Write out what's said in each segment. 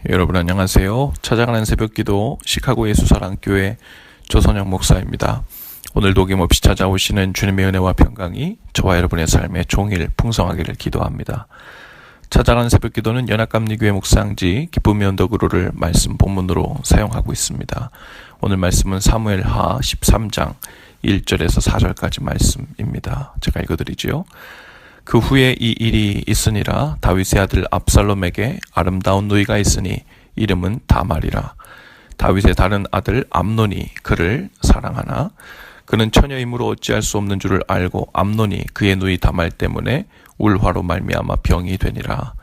여러분 안녕하세요. 찾아가는 새벽기도 시카고 예수사랑교회 조선영 목사입니다. 오늘도 어김없이 찾아오시는 주님의 은혜와 평강이 저와 여러분의 삶에 종일 풍성하기를 기도합니다. 찾아가는 새벽기도는 연합감리교회 묵상지 기쁨의 언덕으로를 말씀 본문으로 사용하고 있습니다. 오늘 말씀은 사무엘하 13장 1절에서 4절까지 말씀입니다. 제가 읽어드리지요. 그 후에 이 일이 있으니라. 다윗의 아들 압살롬에게 아름다운 누이가 있으니 이름은 다말이라. 다윗의 다른 아들 암논이 그를 사랑하나 그는 처녀이므로 어찌할 수 없는 줄을 알고 암논이 그의 누이 다말 때문에 울화로 말미암아 병이 되니라.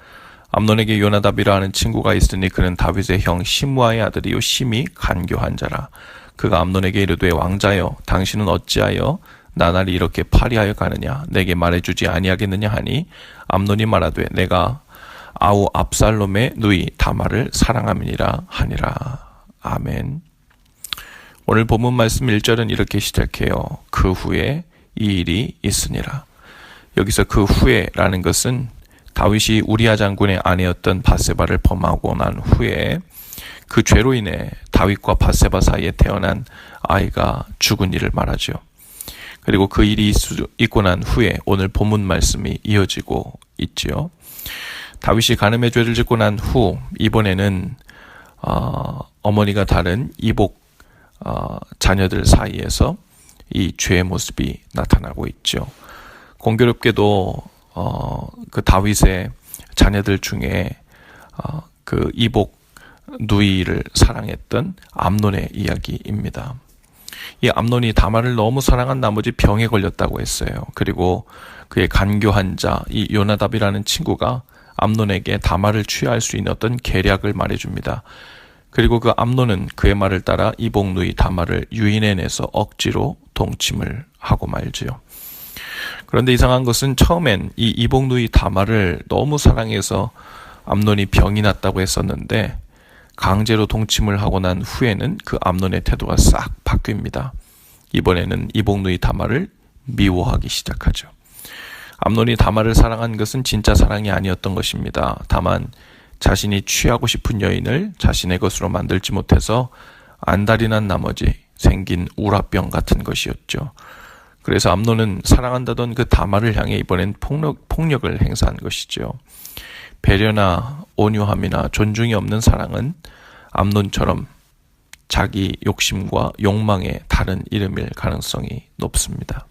암논에게 요나답이라 하는 친구가 있으니 그는 다윗의 형 시므아의 아들이요 심히 간교한 자라. 그가 암논에게 이르되 왕자여 당신은 어찌하여 나날이 이렇게 파리하여 가느냐 내게 말해주지 아니하겠느냐 하니 암논이 말하되 내가 아우 압살롬의 누이 다말을 사랑함이니라 하니라. 아멘. 오늘 본문 말씀 1절은 이렇게 시작해요. 그 후에 이 일이 있으니라. 여기서 그 후에라는 것은 다윗이 우리아 장군의 아내였던 바세바를 범하고 난 후에 그 죄로 인해 다윗과 바세바 사이에 태어난 아이가 죽은 일을 말하죠. 그리고 그 일이 있고 난 후에 오늘 본문 말씀이 이어지고 있지요. 다윗이 간음의 죄를 짓고 난 후 이번에는 어머니가 다른 이복 자녀들 사이에서 이 죄의 모습이 나타나고 있죠. 공교롭게도 그 다윗의 자녀들 중에 그 이복 누이를 사랑했던 암논의 이야기입니다. 이 암논이 다말을 너무 사랑한 나머지 병에 걸렸다고 했어요. 그리고 그의 간교한 자, 이 요나답이라는 친구가 암논에게 다말을 취할 수 있는 어떤 계략을 말해줍니다. 그리고 그 암논은 그의 말을 따라 이복 누이 다말을 유인해내서 억지로 동침을 하고 말지요. 그런데 이상한 것은 처음엔 이 이복 누이 다말을 너무 사랑해서 암논이 병이 났다고 했었는데 강제로 동침을 하고 난 후에는 그 암논의 태도가 싹 바뀝니다. 이번에는 이복 누이 다말을 미워하기 시작하죠. 암논이 다말을 사랑한 것은 진짜 사랑이 아니었던 것입니다. 다만 자신이 취하고 싶은 여인을 자신의 것으로 만들지 못해서 안달이 난 나머지 생긴 우라병 같은 것이었죠. 그래서 암논은 사랑한다던 그 다말을 향해 이번엔 폭력을 행사한 것이죠. 배려나 온유함이나 존중이 없는 사랑은 암논처럼 자기 욕심과 욕망의 다른 이름일 가능성이 높습니다.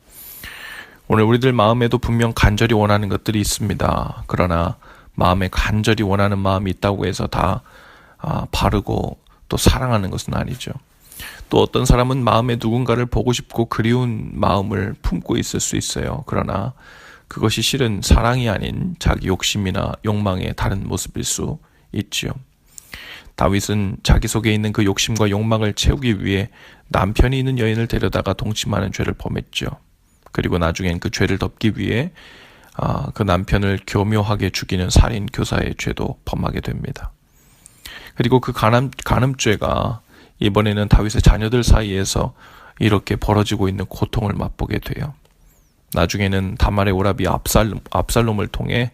오늘 우리들 마음에도 분명 간절히 원하는 것들이 있습니다. 그러나 마음에 간절히 원하는 마음이 있다고 해서 다 바르고 또 사랑하는 것은 아니죠. 또 어떤 사람은 마음에 누군가를 보고 싶고 그리운 마음을 품고 있을 수 있어요. 그러나 그것이 실은 사랑이 아닌 자기 욕심이나 욕망의 다른 모습일 수 있지요. 다윗은 자기 속에 있는 그 욕심과 욕망을 채우기 위해 남편이 있는 여인을 데려다가 동침하는 죄를 범했죠. 그리고 나중엔 그 죄를 덮기 위해 그 남편을 교묘하게 죽이는 살인 교사의 죄도 범하게 됩니다. 그리고 그 간음죄가 이번에는 다윗의 자녀들 사이에서 이렇게 벌어지고 있는 고통을 맛보게 돼요. 나중에는 다말의 오라비 압살롬을 통해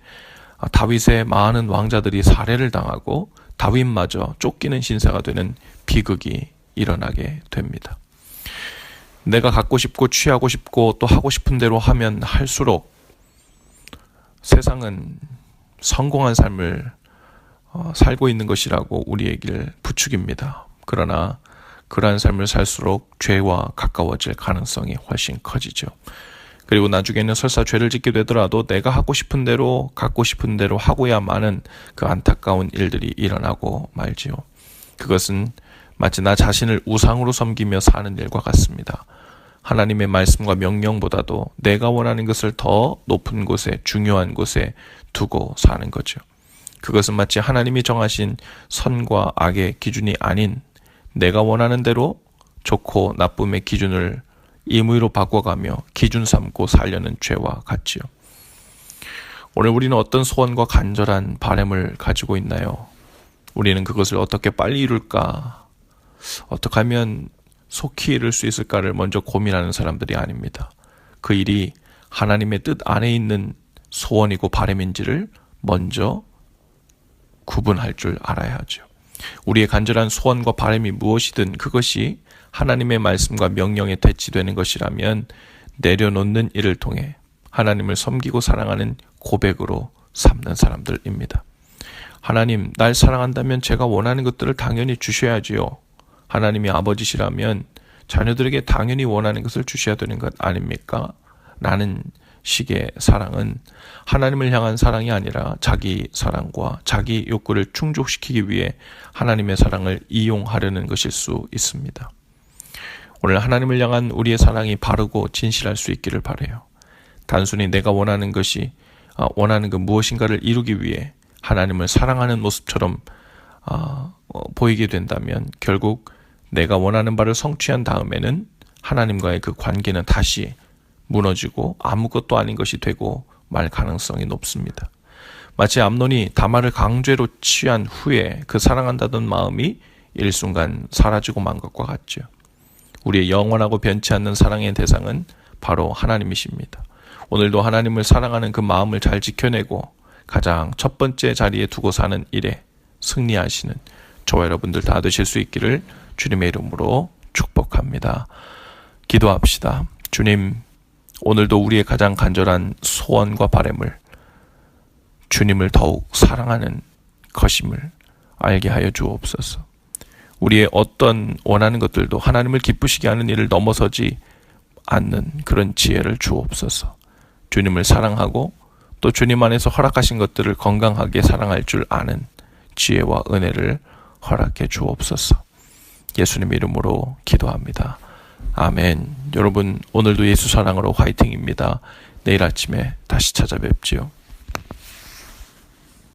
다윗의 많은 왕자들이 살해를 당하고 다윗마저 쫓기는 신세가 되는 비극이 일어나게 됩니다. 내가 갖고 싶고 취하고 싶고 또 하고 싶은 대로 하면 할수록 세상은 성공한 삶을 살고 있는 것이라고 우리에게 부추깁니다. 그러나 그러한 삶을 살수록 죄와 가까워질 가능성이 훨씬 커지죠. 그리고 나중에는 설사 죄를 짓게 되더라도 내가 하고 싶은 대로 갖고 싶은 대로 하고야만은 그 안타까운 일들이 일어나고 말지요. 그것은 마치 나 자신을 우상으로 섬기며 사는 일과 같습니다. 하나님의 말씀과 명령보다도 내가 원하는 것을 더 높은 곳에 중요한 곳에 두고 사는 거죠. 그것은 마치 하나님이 정하신 선과 악의 기준이 아닌 내가 원하는 대로 좋고 나쁨의 기준을 임의로 바꿔가며 기준 삼고 살려는 죄와 같지요. 오늘 우리는 어떤 소원과 간절한 바람을 가지고 있나요? 우리는 그것을 어떻게 빨리 이룰까? 어떻게 하면 속히 이룰 수 있을까를 먼저 고민하는 사람들이 아닙니다. 그 일이 하나님의 뜻 안에 있는 소원이고 바람인지를 먼저 구분할 줄 알아야 하죠. 우리의 간절한 소원과 바람이 무엇이든 그것이 하나님의 말씀과 명령에 대치되는 것이라면 내려놓는 일을 통해 하나님을 섬기고 사랑하는 고백으로 삼는 사람들입니다. 하나님, 날 사랑한다면 제가 원하는 것들을 당연히 주셔야지요. 하나님이 아버지시라면 자녀들에게 당연히 원하는 것을 주셔야 되는 것 아닙니까? 라는 식의 사랑은 하나님을 향한 사랑이 아니라 자기 사랑과 자기 욕구를 충족시키기 위해 하나님의 사랑을 이용하려는 것일 수 있습니다. 오늘 하나님을 향한 우리의 사랑이 바르고 진실할 수 있기를 바라요. 단순히 내가 원하는 것 무엇인가를 이루기 위해 하나님을 사랑하는 모습처럼 보이게 된다면 결국 내가 원하는 바를 성취한 다음에는 하나님과의 그 관계는 다시 무너지고 아무것도 아닌 것이 되고 말 가능성이 높습니다. 마치 암논이 다말을 강죄로 취한 후에 그 사랑한다던 마음이 일순간 사라지고 만 것과 같죠. 우리의 영원하고 변치 않는 사랑의 대상은 바로 하나님이십니다. 오늘도 하나님을 사랑하는 그 마음을 잘 지켜내고 가장 첫 번째 자리에 두고 사는 일에 승리하시는 저와 여러분들 다 되실 수 있기를 주님의 이름으로 축복합니다. 기도합시다. 주님, 오늘도 우리의 가장 간절한 소원과 바람을 주님을 더욱 사랑하는 것임을 알게 하여 주옵소서. 우리의 어떤 원하는 것들도 하나님을 기쁘시게 하는 일을 넘어서지 않는 그런 지혜를 주옵소서. 주님을 사랑하고 또 주님 안에서 허락하신 것들을 건강하게 사랑할 줄 아는 지혜와 은혜를 허락해 주옵소서. 예수님의 이름으로 기도합니다. 아멘. 여러분, 오늘도 예수 사랑으로 화이팅입니다. 내일 아침에 다시 찾아뵙지요.